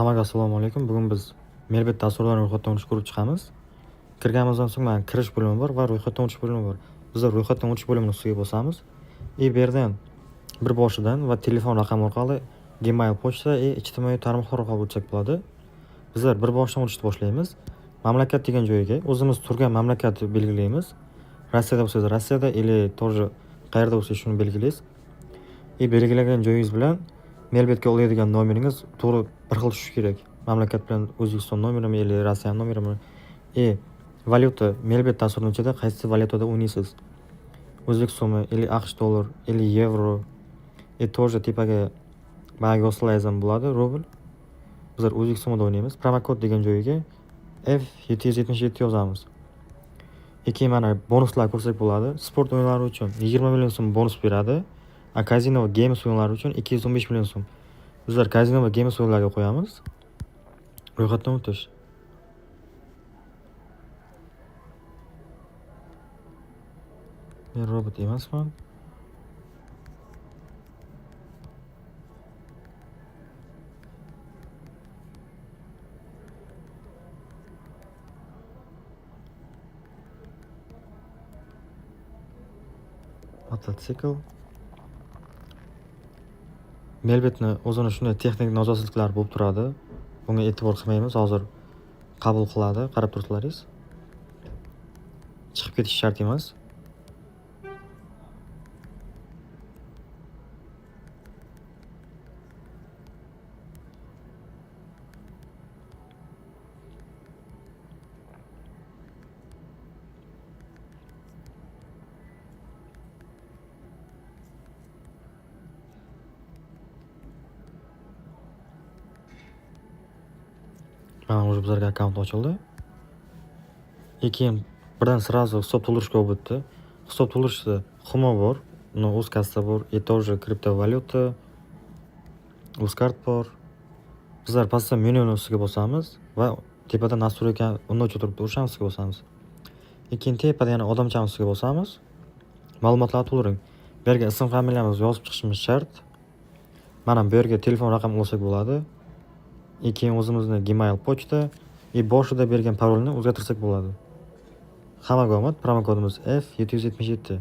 Hammaga assalomu alaykum. Bugun biz Melbet dasturdan ro'yxatdan o'tish ko'rib chiqamiz. Kirganimizdan so'ng mana kirish bo'limi bor va ro'yxatdan o'tish bo'limi bor. Biz ro'yxatdan o'tish bo'limini ustiga bosamiz. Bu yerdan bir boshidan va telefon raqami orqali Gmail pochta ijtimoiy tarmoqlar orqali o'tsak bo'ladi. Bizlar bir boshidan o'tishni boshlaymiz. Mamlakat degan joyga o'zimiz turgan mamlakatni belgilaymiz. Rossiyada bo'lsangiz Rossiyada или тоже qayerda bo'lsa shuni belgilaysiz. Belgilagan joyingiz bilan Melbetga olaydigan nomeringiz to'g'ri bir xil tushishi kerak. Mamlakat bilan O'zbekiston nomerimi yoki Rossiya nomerimi. Valyuta Melbet dasturining ichida qaysi valyutada o'ynaysiz? O'zbek so'mi, yoki AQSh dollar, yoki yevro, тоже tepaga bayağı yozsangiz ham bo'ladi, rubl. Bizlar O'zbek so'mida o'ynaymiz. Promokod degan joyiga F777 yozamiz. Keyin mana bonuslar ko'rsak bo'ladi. Sport o'yinlari uchun 20 million so'm bonus beradi. Kazino va games o'yinlari uchun 215 million so'm. Bizlar kazino va games o'yinlariga qo'yamiz. Ro'yxatdan o'tish. Men robot emasman. Mototsikl. Melbetni o'zini shunday texnik nosozliklar bo'lib turadi. Bunga e'tibor qilmaymiz. Hozir qabul qiladi, qarab turibsizlaringiz. Chiqib ketish shart emas. Mana уже bizlarga akkaunt ochildi. Keyin birdan сразу hisob to'ldirishga o'tdi. Hisob to'ldirishda Humo bor, uni o'z kassa bor, тоже kriptovalyuta, Uzcard bor. Bizlar pastda menyuni ustiga bosamiz va tepada настройка undan turibdi, o'shani ustiga bosamiz. Keyin tepada yana odamchani ustiga bosamiz. Ma'lumotlarni to'ldiring. Bu yerga ism familiyamizni yozib chiqishimiz shart. Mana bu yerga telefon raqamini olsak bo'ladi. Keyin o'zimizning Gmail pochta boshida bergan parolni o'zgartirsak bo'ladi. Hammaga omad. Promokodimiz F777.